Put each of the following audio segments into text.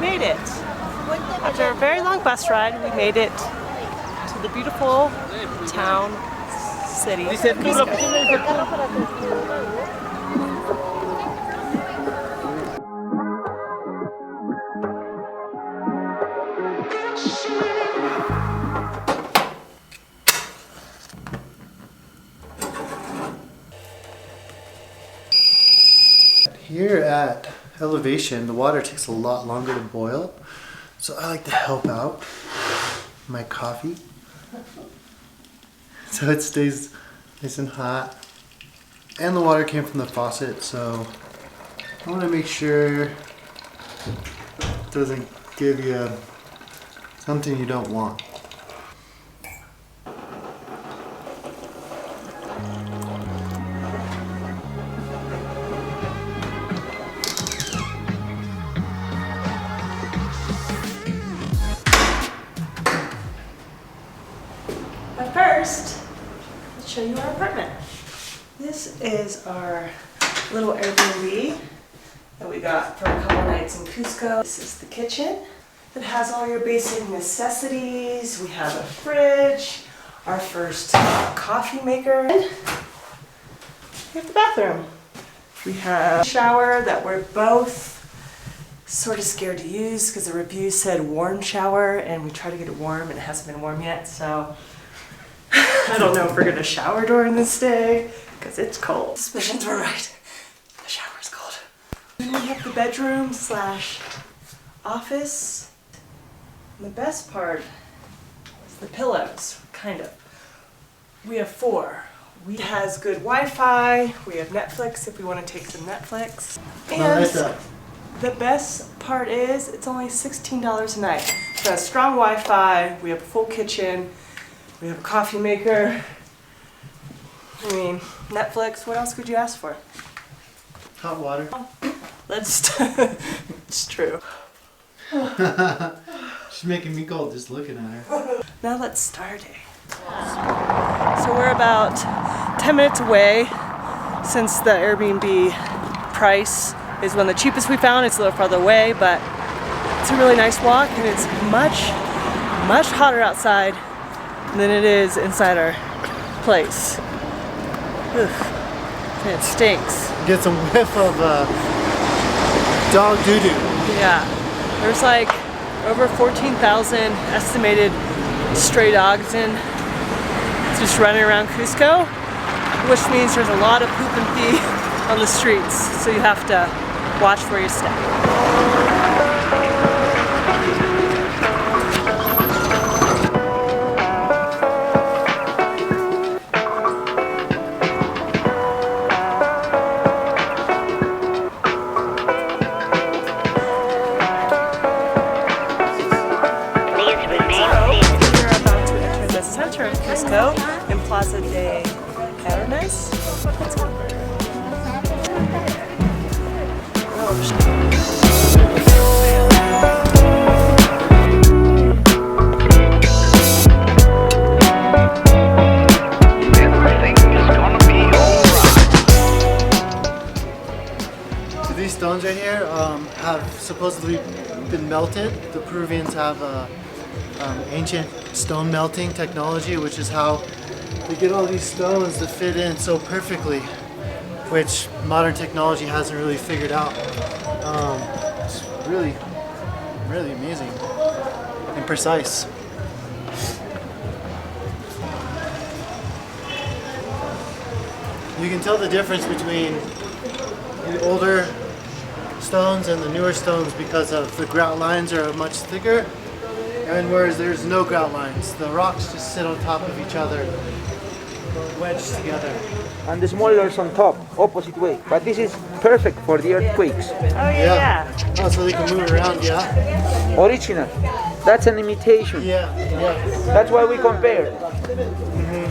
made it. After a very long bus ride, we made it to the beautiful town, city of Cusco. Here at elevation, the water takes a lot longer to boil, so I like to help out my coffee so it stays nice and hot. And the water came from the faucet, so I want to make sure it doesn't give you something you don't want. But first, let's show you our apartment. This is our little Airbnb that we got for a couple nights in Cusco. This is the kitchen. It has all your basic necessities. We have a fridge, our first coffee maker. We have the bathroom. We have a shower that we're both sort of scared to use because the review said warm shower, and we tried to get it warm and it hasn't been warm yet, so I don't know if we're gonna shower during this day because it's cold. Suspicions were right. The shower's cold. Then we have the bedroom slash office. And the best part is the pillows, kind of. We have 4. We has good Wi-Fi. We have Netflix if we want to take some Netflix. And the best part is it's only $16 a night. So it has strong Wi-Fi. We have a full kitchen. We have a coffee maker. I mean, Netflix, what else could you ask for? Hot water. Let's, it's true. She's making me cold just looking at her. Now let's start it. So we're about 10 minutes away since the Airbnb price is one of the cheapest we found. It's a little farther away, but it's a really nice walk and it's much hotter outside than it is inside our place. Oof. And it stinks. Get some whiff of dog doo-doo. Yeah. There's like over 14,000 estimated stray dogs in just running around Cusco, which means there's a lot of poop and pee on the streets, so you have to watch where you step. In Plaza de Arenas. Let's go. So these stones right here have supposedly been melted. The Peruvians have ancient stone melting technology, which is how they get all these stones to fit in so perfectly, which modern technology hasn't really figured out. It's really amazing and precise. You can tell the difference between the older stones and the newer stones because of the grout lines are much thicker. And whereas there's no grout lines, the rocks just sit on top of each other, wedged together. And the smallers on top, opposite way. But this is perfect for the earthquakes. Oh yeah. Oh, so they can move around, yeah? Original. That's an imitation. Yeah. That's why we compare.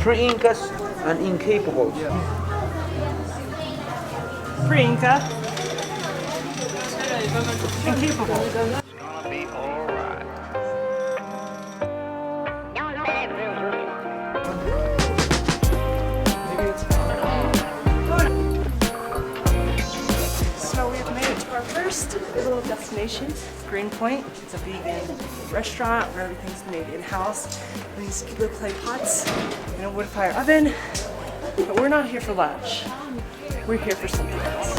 Pre-Incas and incapables. Pre-Inca. Incapable. So we've made it to our first little destination. destination, Greenpoint. It's a vegan restaurant where everything's made in-house. These cute little clay pots and a wood fire oven. But we're not here for lunch. We're here for something else.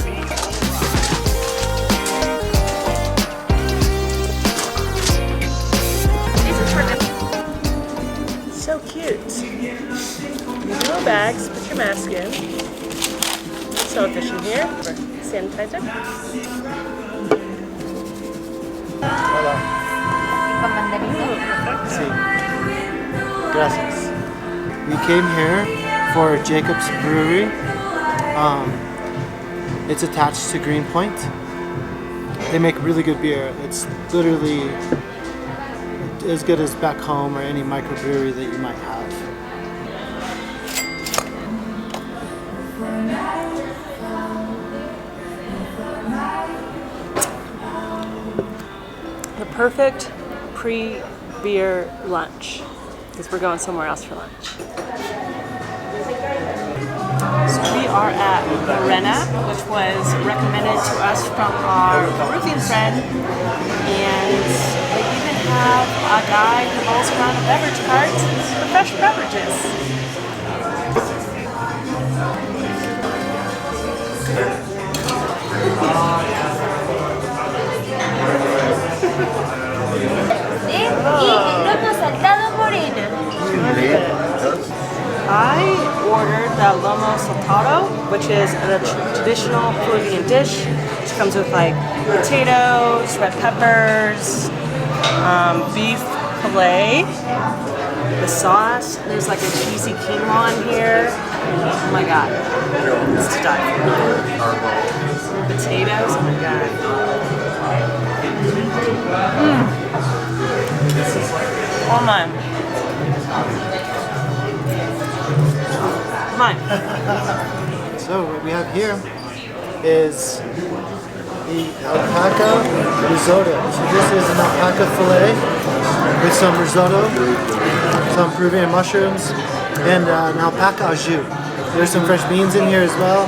So cute. These little bags, put your mask in. So efficient here. Sanitizer. Sí. Gracias. We came here for Jacobs Brewery. It's attached to Greenpoint. They make really good beer. It's literally as good as back home or any microbrewery that you might have. The perfect pre-beer lunch, because we're going somewhere else for lunch. So we are at Morena, which was recommended to us from our Peruvian friend, and they even have a guy who rolls around a beverage cart for fresh beverages. I ordered the lomo saltado, which is a traditional Peruvian dish. It comes with like potatoes, red peppers, beef filet, the sauce. There's like a cheesy quinoa in here. Oh my god, it's to die for. Potatoes, oh my god. Oh my. Mine. So what we have here is the alpaca risotto. So this is an alpaca fillet with some risotto, some Peruvian mushrooms, and an alpaca au jus. There's some fresh beans in here as well.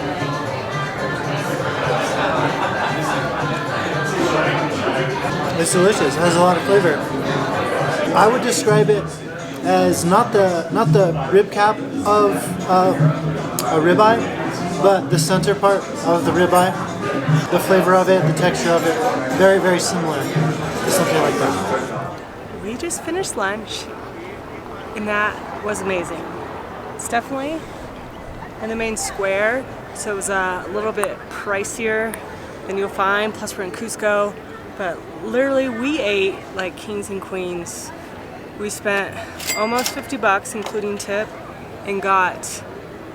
It's delicious. It has a lot of flavor. I would describe it as not the rib cap of a ribeye, but the center part of the ribeye. The flavor of it, the texture of it, very, very similar to something like that. We just finished lunch, and that was amazing. It's definitely in the main square, so it was a little bit pricier than you'll find. Plus, we're in Cusco, but literally we ate like kings and queens. We spent almost $50, including tip, and got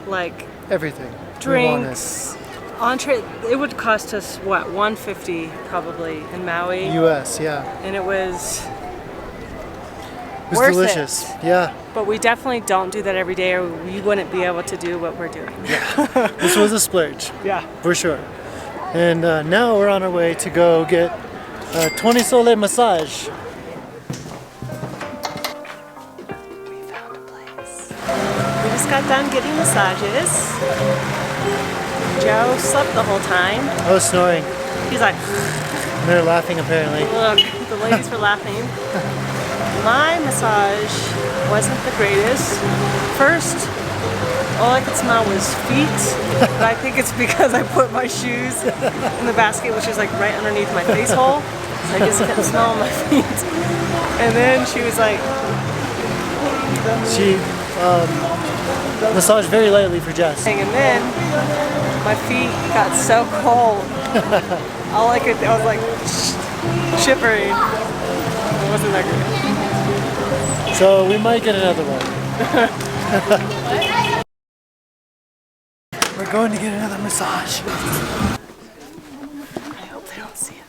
like Everything. drinks, entree. It would cost us what, $150 probably in Maui, US, yeah. and it was It was worth delicious. it. Yeah. But we definitely don't do that every day, or we wouldn't be able to do what we're doing. This was a splurge, Yeah. for sure. And now we're on our way to go get a 20 sole massage. We just got done getting massages. Joe slept the whole time. I was snoring. He's like, They're laughing apparently. look, the ladies were laughing. My massage wasn't the greatest. First, all I could smell was feet, but I think it's because I put my shoes in the basket, which is like right underneath my face hole. So I just kept smelling my feet. And then she was like, She massaged very lightly for Jess. and then my feet got so cold. All I could, I was like shivering. It wasn't that great. So we might get another one. We're going to get another massage. I hope they don't see it.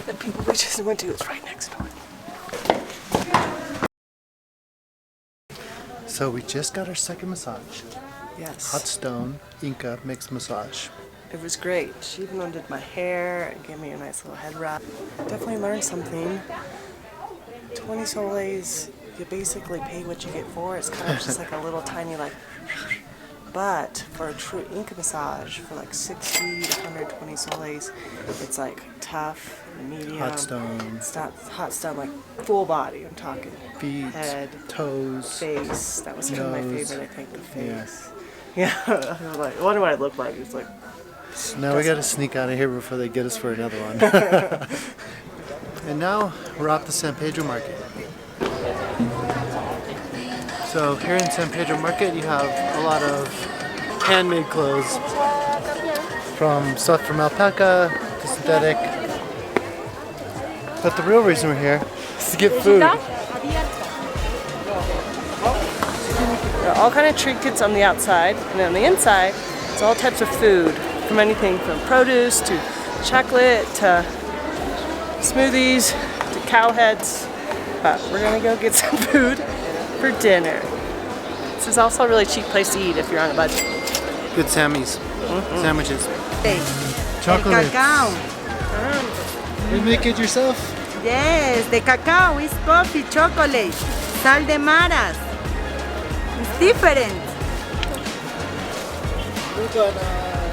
The people we just went to is right next door. So we just got our second massage. Yes. Hot stone, Inka mixed massage. It was great. She even undid my hair and gave me a nice little head wrap. Definitely learned something. 20 soles, you basically pay what you get for. It's kind of just like a little tiny like But for a true Inca massage, for like 60 to 120 soles, it's like tough, medium, Hot stone. hot stone, like full body. I'm talking Feet, head, toes. face. That was kind of my nose. favorite, I think, the Yeah. face. Yeah, I was like, I wonder what I look like. It's like, Now we gotta sneak out of here before they get us for another one. And now we're off the San Pedro Market. So here in San Pedro Market you have a lot of handmade clothes, from stuff from alpaca to synthetic. But the real reason we're here is to get food. there are all kind of trinkets on the outside, and then on the inside, it's all types of food, from anything from produce to chocolate to smoothies to cow heads. But we're gonna go get some food for dinner. This is also a really cheap place to eat if you're on a budget. Good Sammys. Sandwiches. El Chocolate. cacao. You make it yourself? Yes, the cacao is coffee, chocolate, sal de maras. It's different. We're gonna